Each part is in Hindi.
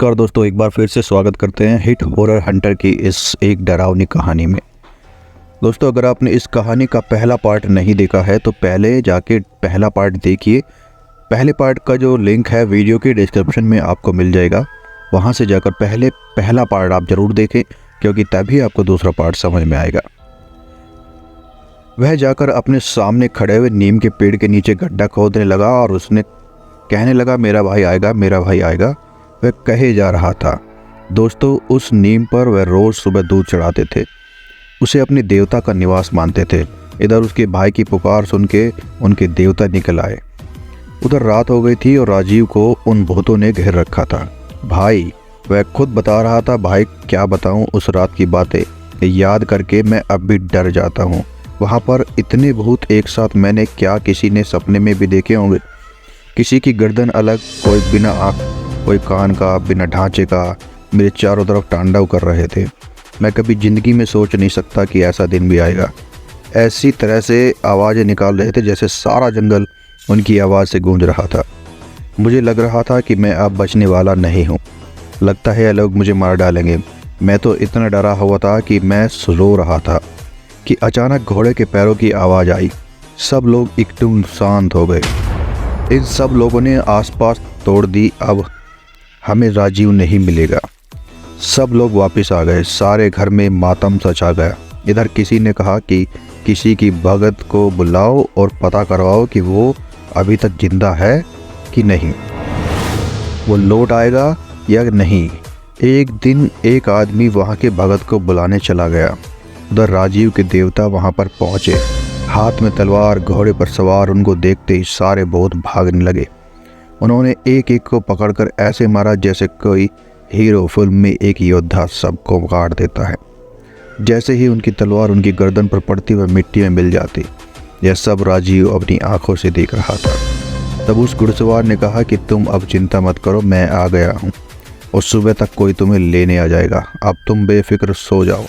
नमस्कार दोस्तों, एक बार फिर से स्वागत करते हैं हिट हॉरर हंटर की इस एक डरावनी कहानी में। दोस्तों, अगर आपने इस कहानी का पहला पार्ट नहीं देखा है तो पहले जाके पहला पार्ट देखिए। पहले पार्ट का जो लिंक है वीडियो के डिस्क्रिप्शन में आपको मिल जाएगा। वहां से जाकर पहला पार्ट आप ज़रूर देखें, क्योंकि तभी आपको दूसरा पार्ट समझ में आएगा। वह जाकर अपने सामने खड़े हुए नीम के पेड़ के नीचे गड्ढा खोदने लगा और उसने कहने लगा, मेरा भाई आएगा, मेरा भाई आएगा। वह कहे जा रहा था। दोस्तों, उस नीम पर वह रोज़ सुबह दूध चढ़ाते थे। उसे अपने देवता का निवास मानते थे। इधर उसके भाई की पुकार सुन के उनके देवता निकल आए। उधर रात हो गई थी और राजीव को उन भूतों ने घेर रखा था। भाई, वह खुद बता रहा था, भाई क्या बताऊं, उस रात की बातें याद करके मैं अब भी डर जाता हूं। वहां पर इतने भूत एक साथ मैंने क्या किसी ने सपने में भी देखे होंगे। किसी की गर्दन अलग, कोई बिना आँख, कोई कान का, बिना ढांचे का, मेरे चारों तरफ तांडव कर रहे थे। मैं कभी ज़िंदगी में सोच नहीं सकता कि ऐसा दिन भी आएगा। ऐसी तरह से आवाज़ें निकाल रहे थे जैसे सारा जंगल उनकी आवाज़ से गूंज रहा था। मुझे लग रहा था कि मैं अब बचने वाला नहीं हूँ। लगता है ये लोग मुझे मार डालेंगे। मैं तो इतना डरा हुआ था कि मैं रो रहा था कि अचानक घोड़े के पैरों की आवाज़ आई। सब लोग एकदम शांत हो गए। इन सब लोगों ने आसपास तोड़ दी। अब हमें राजीव नहीं मिलेगा। सब लोग वापस आ गए। सारे घर में मातम सा छा गया। इधर किसी ने कहा कि किसी की भगत को बुलाओ और पता करवाओ कि वो अभी तक जिंदा है कि नहीं, वो लौट आएगा या नहीं। एक दिन एक आदमी वहाँ के भगत को बुलाने चला गया। उधर राजीव के देवता वहाँ पर पहुँचे, हाथ में तलवार, घोड़े पर सवार। उनको देखते ही सारे भूत भागने लगे। उन्होंने एक एक को पकड़कर ऐसे मारा जैसे कोई हीरो फिल्म में एक योद्धा सबको काट देता है। जैसे ही उनकी तलवार उनकी गर्दन पर पड़ती वह मिट्टी में मिल जाती। यह सब राजीव अपनी आंखों से देख रहा था। तब उस घुड़सवार ने कहा कि तुम अब चिंता मत करो, मैं आ गया हूँ और सुबह तक कोई तुम्हें लेने आ जाएगा। अब तुम बेफिक्र सो जाओ।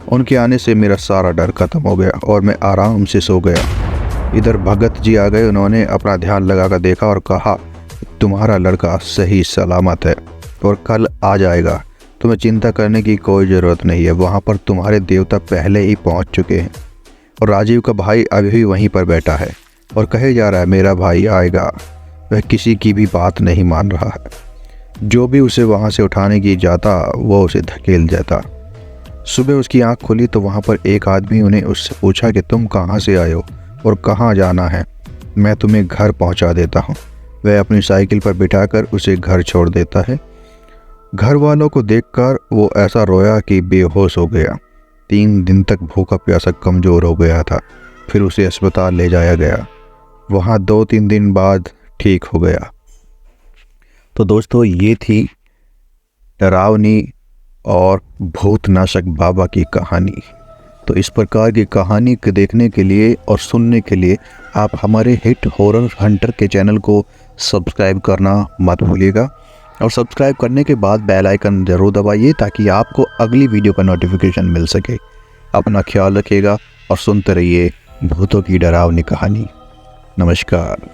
उनके आने से मेरा सारा डर खत्म हो गया और मैं आराम से सो गया। इधर भगत जी आ गए। उन्होंने अपना ध्यान लगाकर देखा और कहा, तुम्हारा लड़का सही सलामत है और कल आ जाएगा। तुम्हें चिंता करने की कोई ज़रूरत नहीं है। वहाँ पर तुम्हारे देवता पहले ही पहुँच चुके हैं और राजीव का भाई अभी भी वहीं पर बैठा है और कहे जा रहा है, मेरा भाई आएगा। वह किसी की भी बात नहीं मान रहा है। जो भी उसे वहाँ से उठाने की जाता वो उसे धकेल जाता। सुबह उसकी आँख खुली तो वहाँ पर एक आदमी उन्हें उससे पूछा कि तुम कहाँ से आए हो और कहाँ जाना है। मैं तुम्हें घर पहुँचा देता हूँ। वह अपनी साइकिल पर बिठाकर उसे घर छोड़ देता है। घर वालों को देखकर वो ऐसा रोया कि बेहोश हो गया। 3 दिन तक भूखा प्यासा कमज़ोर हो गया था। फिर उसे अस्पताल ले जाया गया। वहाँ 2-3 दिन बाद ठीक हो गया। तो दोस्तों, ये थी डरावनी और भूतनाशक बाबा की कहानी। तो इस प्रकार की कहानी को देखने के लिए और सुनने के लिए आप हमारे हिट हॉरर हंटर के चैनल को सब्सक्राइब करना मत भूलिएगा और सब्सक्राइब करने के बाद बेल आइकन ज़रूर दबाइए ताकि आपको अगली वीडियो का नोटिफिकेशन मिल सके। अपना ख्याल रखिएगा और सुनते रहिए भूतों की डरावनी कहानी। नमस्कार।